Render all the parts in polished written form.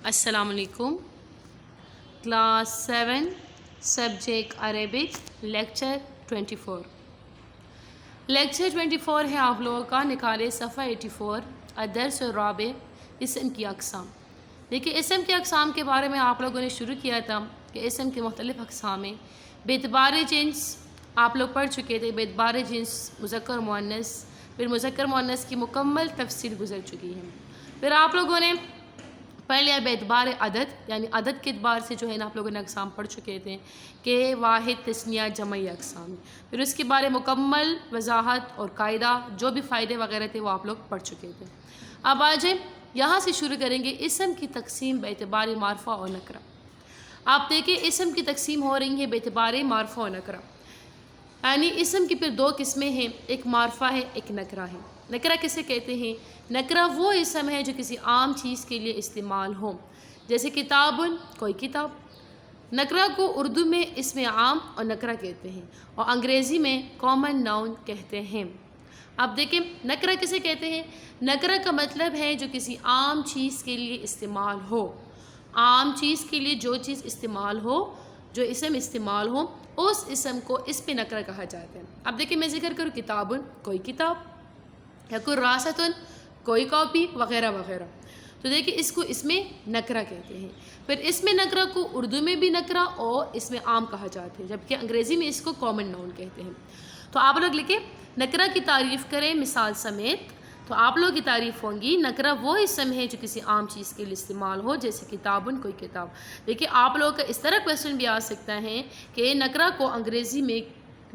السلام علیکم. Class 7 subject Arabic lecture 24. Lecture 24 ہے آپ لوگوں کا. نکالے صفحہ 84 الدرس الرابع اسم کی اقسام. دیکھیے اسم کے اقسام کے بارے میں آپ لوگوں نے شروع کیا تھا کہ اسم کے مختلف اقسام ہیں. باعتبار جنس آپ لوگ پڑھ چکے تھے. باعتبار جنس مذکر مؤنث، پھر مذکر مؤنث کی مکمل تفصیل گزر چکی ہے. پھر آپ لوگوں نے پہلے باعتبار عدد، یعنی عدد کے اعتبار سے جو ہے نا آپ لوگوں نے اقسام پڑھ چکے تھے کہ واحد، تثنیہ، جمعی اقسام. پھر اس کے بارے مکمل وضاحت اور قاعدہ جو بھی فائدے وغیرہ تھے وہ آپ لوگ پڑھ چکے تھے. اب آ جائیں یہاں سے شروع کریں گے اسم کی تقسیم باعتبار معرفہ اور نکرہ. آپ دیکھیں اسم کی تقسیم ہو رہی ہے باعتبار معرفہ اور نکرہ. یعنی اسم کی پھر دو قسمیں ہیں، ایک معرفہ ہے ایک نکرہ ہے. نکرہ کسے کہتے ہیں؟ نکرہ وہ اسم ہے جو کسی عام چیز کے لیے استعمال ہو، جیسے کتابن، کوئی کتاب. نکرہ کو اردو میں اسم عام اور نکرہ کہتے ہیں اور انگریزی میں کامن ناؤن کہتے ہیں. اب دیکھیں نکرہ کسے کہتے ہیں؟ نکرہ کا مطلب ہے جو کسی عام چیز کے لیے استعمال ہو. عام چیز کے لیے جو چیز استعمال ہو، جو اسم استعمال ہو، اس اسم کو اس پہ نکرہ کہا جاتا ہے. اب دیکھیں میں ذکر کروں کتابن، کوئی کتاب، یا کراستن، کوئی کاپی، وغیرہ وغیرہ. تو دیکھیں اس کو اس میں نکرہ کہتے ہیں. پھر اس میں نکرہ کو اردو میں بھی نکرہ اور اس میں عام کہا جاتا ہے، جبکہ انگریزی میں اس کو کامن ناؤن کہتے ہیں. تو آپ لوگ لکھیں نکرہ کی تعریف کریں مثال سمیت. تو آپ لوگ کی تعریف ہوں گی نکرہ وہ اسم ہے جو کسی عام چیز کے لیے استعمال ہو، جیسے کتابن، کوئی کتاب. دیکھیں آپ لوگ کا اس طرح کویسچن بھی آ سکتا ہے کہ نکرہ کو انگریزی میں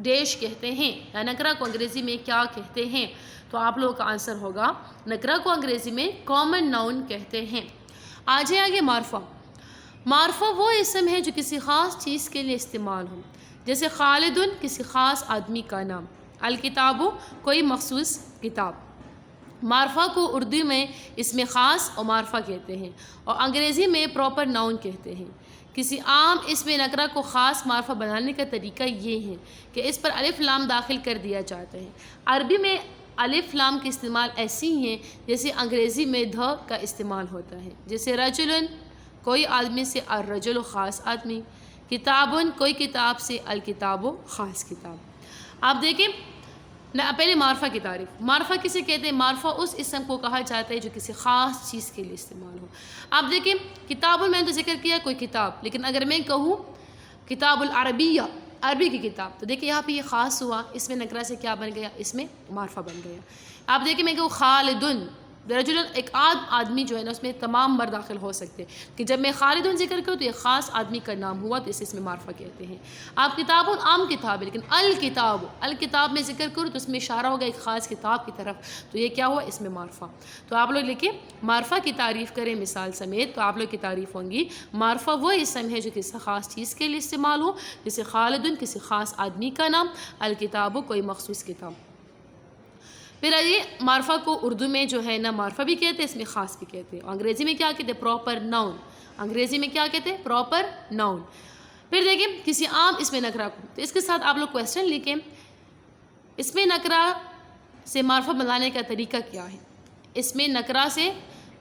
ڈیش کہتے ہیں، یا نکرہ کو انگریزی میں کیا کہتے ہیں. تو آپ لوگوں کا آنسر ہوگا نکرہ کو انگریزی میں کامن ناؤن کہتے ہیں. آگے معرفہ. معرفہ وہ اسم ہے جو کسی خاص چیز کے لیے استعمال ہو، جیسے خالدن کسی خاص آدمی کا نام، الکتابو کوئی مخصوص کتاب. معرفہ کو اردو میں اسم خاص اور معرفہ کہتے ہیں اور انگریزی میں پراپر ناؤن کہتے ہیں. کسی عام اسم نکرہ کو خاص معرفہ بنانے کا طریقہ یہ ہے کہ اس پر الف لام داخل کر دیا جاتا ہے. عربی میں الف لام کے استعمال ایسی ہیں جیسے انگریزی میں دھ کا استعمال ہوتا ہے، جیسے رجلن کوئی آدمی سے الرجل خاص آدمی، کتابن کوئی کتاب سے الکتاب خاص کتاب. آپ دیکھیں پہلے معرفہ کی تعریف. معرفہ کسے کہتے ہیں؟ معرفہ اس اسم کو کہا جاتا ہے جو کسی خاص چیز کے لیے استعمال ہو. آپ دیکھیں کتابن میں نے تو ذکر کیا کوئی کتاب، لیکن اگر میں کہوں کتاب العربیہ، عربی کی کتاب، تو دیکھیں یہاں پہ یہ خاص ہوا، اس میں نکرہ سے کیا بن گیا؟ اس میں معرفہ بن گیا. آپ دیکھیں میں کہوں خالدن، رجل ایک آدمی جو ہے نا اس میں تمام مرد داخل ہو سکتے ہیں، کہ جب میں خالدن ذکر کروں تو یہ خاص آدمی کا نام ہوا تو اس میں معرفہ کہتے ہیں. آپ کتاب عام کتاب ہے، لیکن الکتاب میں ذکر کروں تو اس میں اشارہ ہوگا ایک خاص کتاب کی طرف، تو یہ کیا ہوا؟ اس میں معرفہ. تو آپ لوگ لکھیں معرفہ کی تعریف کریں مثال سمیت. تو آپ لوگ کی تعریف ہوں گی معرفہ وہ اسم ہے جو کسی خاص چیز کے لیے استعمال ہو، جیسے خالدن کسی خاص آدمی کا نام، الکتاب کوئی مخصوص کتاب. پھر یہ معرفہ کو اردو میں جو ہے نا معرفہ بھی کہتے ہیں، اس میں خاص بھی کہتے ہیں. انگریزی میں کیا کہتے ہیں؟ Proper noun. انگریزی میں کیا کہتے ہیں؟ Proper noun. پھر دیکھیں کسی عام اس میں نکرہ کو، تو اس کے ساتھ آپ لوگ کویسچن لکھیں اس میں نکرہ سے معرفہ بنانے کا طریقہ کیا ہے؟ اس میں نکرہ سے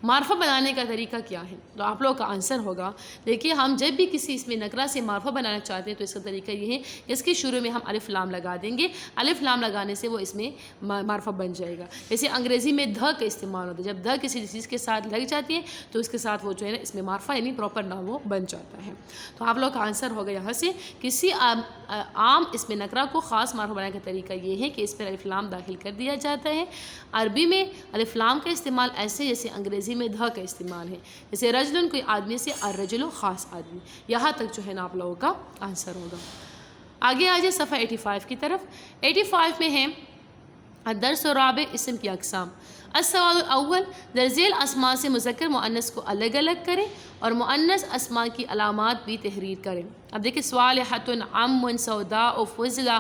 معرفہ بنانے کا طریقہ کیا ہے؟ تو آپ لوگوں کا آنسر ہوگا دیکھیے ہم جب بھی کسی اس میں نکرہ سے معرفہ بنانا چاہتے ہیں تو اس کا طریقہ یہ ہے کہ اس کے شروع میں ہم الف لام لگا دیں گے. الف لام لگانے سے وہ اس میں معرفہ بن جائے گا. جیسے انگریزی میں دھ کا استعمال ہوتا ہے، جب دھ کسی چیز کے ساتھ لگ جاتی ہے تو اس کے ساتھ وہ جو ہے نا اس میں معرفہ یعنی پراپر نام وہ بن جاتا ہے. تو آپ لوگوں کا آنسر ہوگا یہاں سے کسی عام اس میں نکرہ کو خاص معرفہ بنانے کا طریقہ یہ ہے کہ اس پر الف لام داخل کر دیا جاتا ہے. عربی میں الف لام کا استعمال ایسے جیسے انگریزی میں دھ کا استعمال ہے، جیسے رجلن کوئی آدمی سے الرجل خاص آدمی. یہاں تک جو ہے نا آپ لوگوں کا آنسر ہوگا. آگے آ جائے صفحہ 85 کی طرف. 85 میں ہے الدرس الرابع اسم کی اقسام. السوال الاول در ذیل اسماء سے مذکر مؤنث کو الگ الگ کریں اور مؤنث اسماء کی علامات بھی تحریر کریں. اب دیکھیں صالحۃ، عم، سوداء، فضلہ،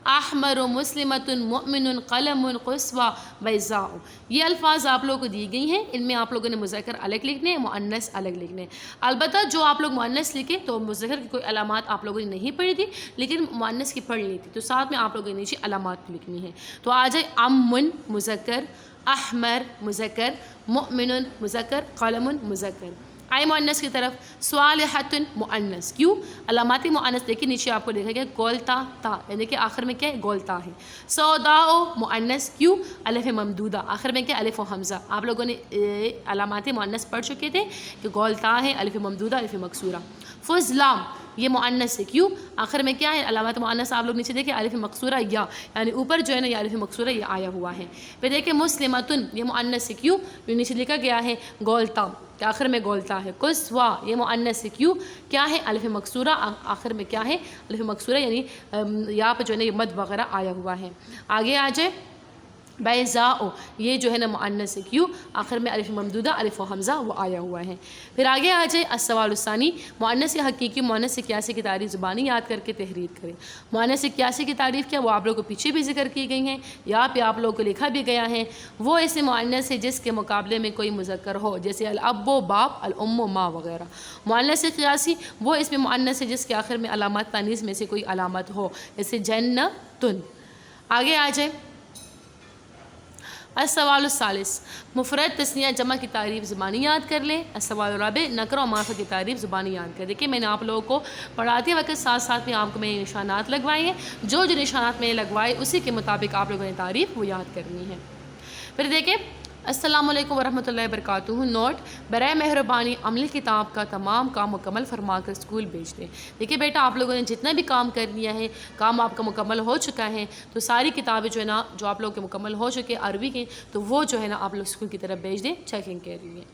احمر، مسلمۃ، مؤمن، قلم، قصوہ، بیضاء. یہ الفاظ آپ لوگوں کو دی گئی ہیں. ان میں آپ لوگوں نے مذکر الگ لکھنے ہیں، مؤنث الگ لکھنے ہیں. البتہ جو آپ لوگ مؤنث لکھیں تو مذکر کی کوئی علامات آپ لوگوں نے نہیں پڑھی تھی، لیکن مؤنث کی پڑھ لی تھی، تو ساتھ میں آپ لوگوں نے نیچے علامات لکھنی ہیں. تو آ جائے عم مذکر، احمر مذکر، مؤمن مذکر، قلم مذکر. آئے مؤنث کی طرف صالحۃن مؤنث، کیوں؟ علامات مؤنث دیکھیے نیچے آپ کو دیکھا گیا گولتا تا، یعنی کہ آخر میں کیا ہے گولتا ہے. سوداء مؤنث، کیوں؟ الف ممدودہ، آخر میں کیا الف و حمزہ. آپ لوگوں نے علامات مؤنث پڑھ چکے تھے کہ گولتا ہے الف ممدودہ الف مکسورہ. فضلا یہ مؤنث ہے، کیوں؟ آخر میں کیا ہے علامات مؤنث آپ لوگ نیچے دیکھیں الف مکسورہ یا، یعنی اوپر جو ہے نا یہ الف مکسورہ یہ آیا ہوا ہے. پھر دیکھیں مسلمتن یہ مؤنث ہے، کیوں؟ جو نیچے لکھا گیا ہے گولتا کہ آخر میں گولتا ہے. قصویٰ یہ مؤنث ہے، کیوں؟ کیا ہے الف مکسورہ، آخر میں کیا ہے الف مکسورہ، یعنی یہاں پہ جو ہے نا یہ مد وغیرہ آیا ہوا ہے. آگے آ جائے بیضاء یہ جو ہے نا مؤنث ہے، کیوں؟ آخر میں الف ممدودہ الف و حمزہ وہ آیا ہوا ہے. پھر آگے آ جائے السوال الثانی مؤنث حقیقی مؤنث اکیاسی کی تعریف زبانی یاد کر کے تحریر کریں. مؤنث اکیاسی کی تعریف کیا وہ آپ لوگوں کو پیچھے بھی ذکر کی گئی ہیں، یہاں پہ آپ لوگوں کو لکھا بھی گیا ہے. وہ ایسے مؤنث ہے جس کے مقابلے میں کوئی مذکر ہو، جیسے الاب و باپ، الام و ماں وغیرہ. مؤنث قیاسی وہ اس میں مؤنث ہے جس کے آخر میں علامات تانیث میں سے کوئی علامت ہو، جیسے جنتن. آگے آ جائے السوال الثالث مفرد تثنیہ جمع کی تعریف زبانی یاد کر لیں. السوال الرابع نکرہ و معرفہ کی تعریف زبانی یاد کر. دیکھیں میں نے آپ لوگوں کو پڑھاتے وقت ساتھ ساتھ میں آپ کو میں نشانات لگوائے ہیں، جو نشانات میں نے لگوائے اسی کے مطابق آپ لوگوں نے تعریف وہ یاد کرنی ہے. پھر دیکھیں السلام علیکم ورحمۃ اللہ وبرکاتہ. نوٹ: برائے مہربانی عملی کتاب کا تمام کام مکمل فرما کر اسکول بھیج دیں. دیکھیے بیٹا آپ لوگوں نے جتنا بھی کام کر لیا ہے، کام آپ کا مکمل ہو چکا ہے، تو ساری کتابیں جو ہے نا جو آپ لوگوں کے مکمل ہو چکے عربی کے، تو وہ جو ہے نا آپ لوگ اسکول کی طرف بھیج دیں چیکنگ کے لیے.